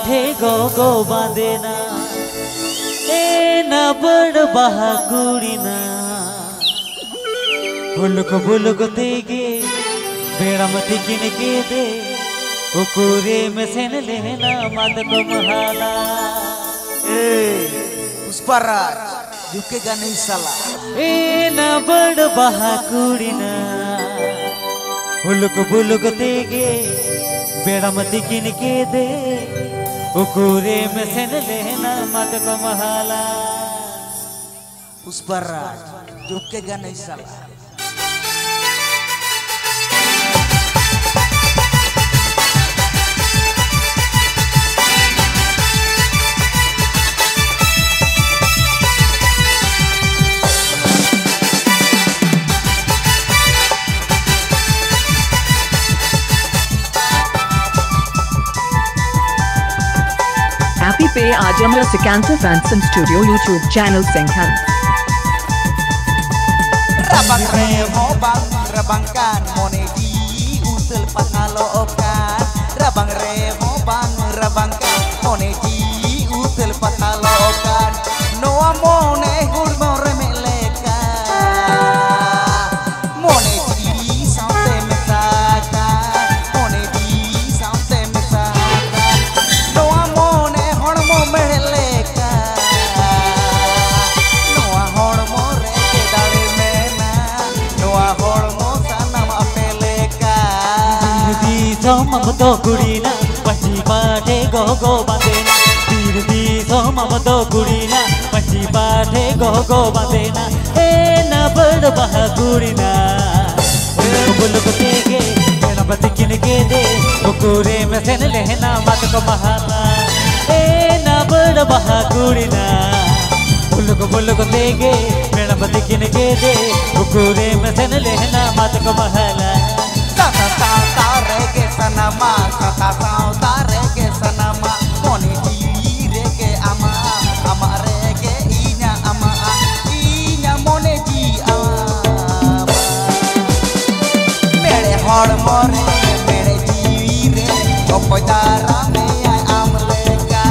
पाठे गो गो बांदेना ए ना बड़ बहा कुड़ीना बुलुक तेगे बेड़ा मती किन के दे उकुरे में सेन लेना मत को महाला पुष्पराज झुकेगा नहीं साला ए ना बड़ बहा कुड़ीना बुलुक तेगे बेड़ा मती किन के दे उकुरे में सेन लेना मत को महाला पुष्पराज झुकेगा नहीं साला Happy Pay Ajamra Sikanta Fansum Studio YouTube channel Singhan. Rabang remo bang rabangkan monedi usul pakalokan. Rabang remo bang rabangkan monedi usul pakalokan. Noa mone gulmo remeleka. Monedi sampai mesaka. Monedi sampai mesaka. Noa mone hormo meleka. Noa hormo reke dale mena. Noa hormo sanam apeleka. di sama to kurina pachi paate go go bandena di sama to kurina pachi paate go go bandena e na bad bah kurina buluk tege bena batikin ke de ukure mein sen lehna mat ko mahala e na bad bah kurina buluk tege bena batikin ke de ukure mein sen lehna mat ko mahala Kata rege sanama, kata rege sanama, monedi rege ama, ama rege inya ama, inya monedi ama. Mere hor more, mere jiwi re, opoi dara me ay amlega.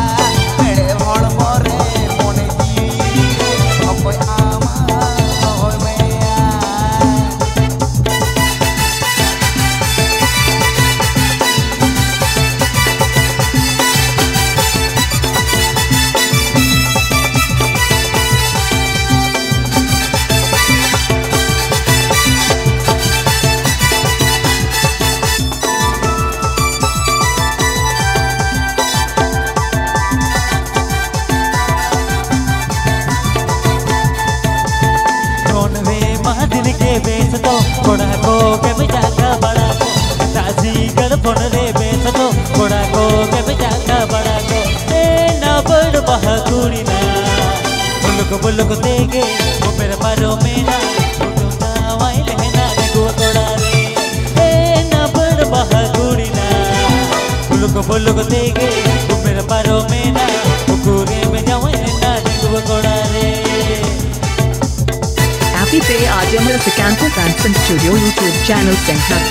Mere hor more, monedi re, opoi ama, opoi me ay. बेच दो कोड़ा को के बजाका बड़ा को ताजी गड़ phone रे बेच दो कोड़ा को के बजाका बड़ा को ए ना बड़ बहा कुड़ीना बुलुक तेगे वो मेरे बारों में ना उठूंगा वाई लहना रे गो कोड़ा रे ए ना बड़ बहा कुड़ीना बुलुक तेगे वो मेरे बारों में ना उकुरे में जाऊँ ना रे गो कोड़ा रे Happy Pay Ajamra Sikanta Fansum Studio YouTube channel Singhan.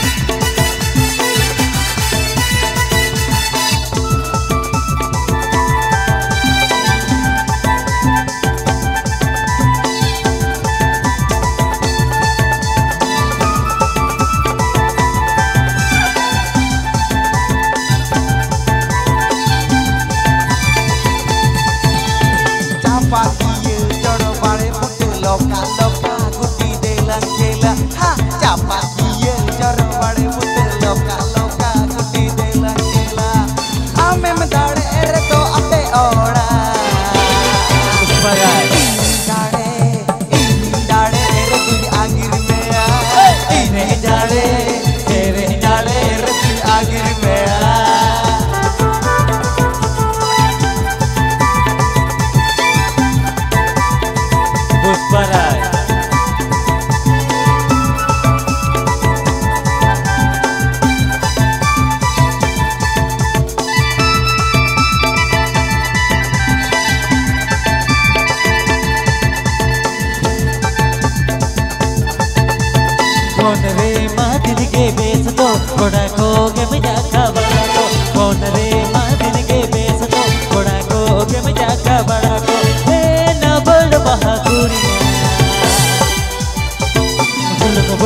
कौन रे मादिन के बेच दो कोड़ा को के मजा का बड़ा को कौन रे मादिन के बेच दो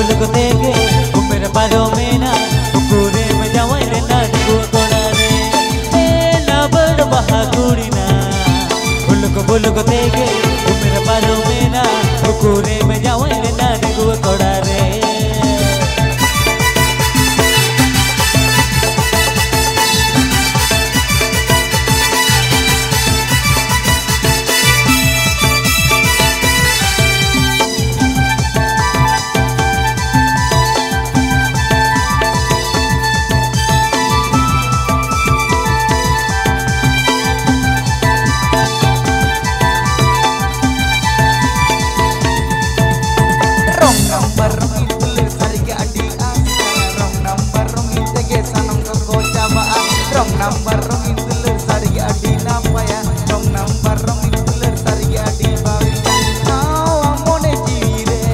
buluk tege umir paro mena ukure menjawai rena digu kodare na berbaha kurina buluk tege umir paro mena ukure menjawai rena digu kodare Number rong itu sari adi napaya rong number rong itu sari adi bawi awa mone jire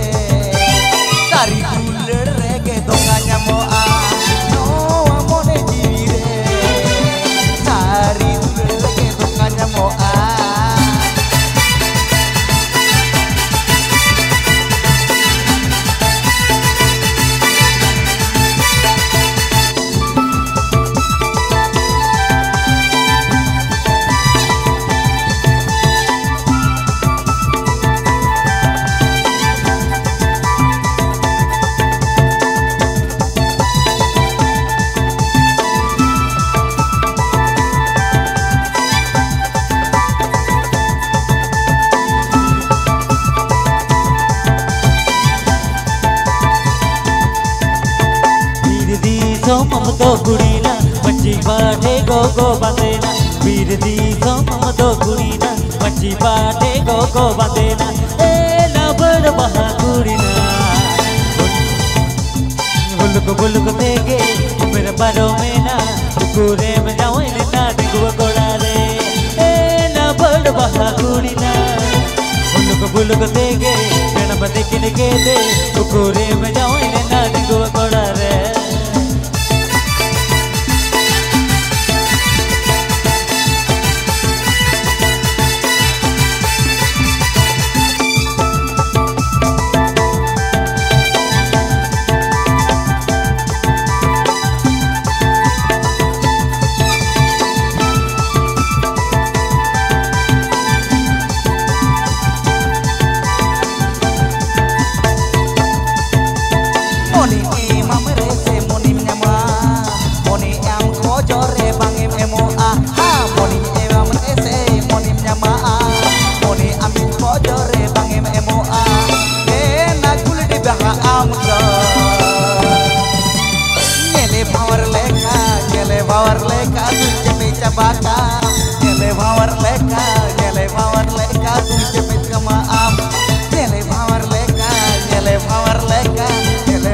sari tuler rege donganya moa awa mone jire sari tuler rege donganya moa Mamado gurina machi baate go bandena veer di mamado gurina machi baate go bandena e na bad baha gurina buluk tege umir paro mena ukure menjawai rena digu kodare e na bad baha gurina buluk tege ganapati kinegede ukure menjawai rena digu kodare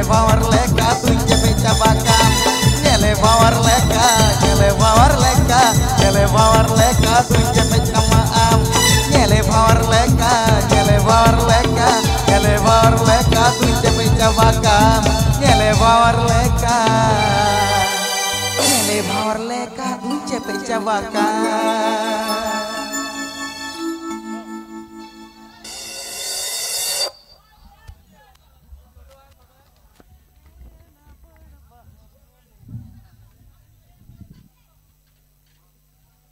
Power leka tu cepe cabaka nyele power leka tu cepe kamaam nyele power leka tu cepe cabaka nyele power leka tu cepe kamaam nyele power leka tu cepe cabaka nyele power leka tu cepe cabaka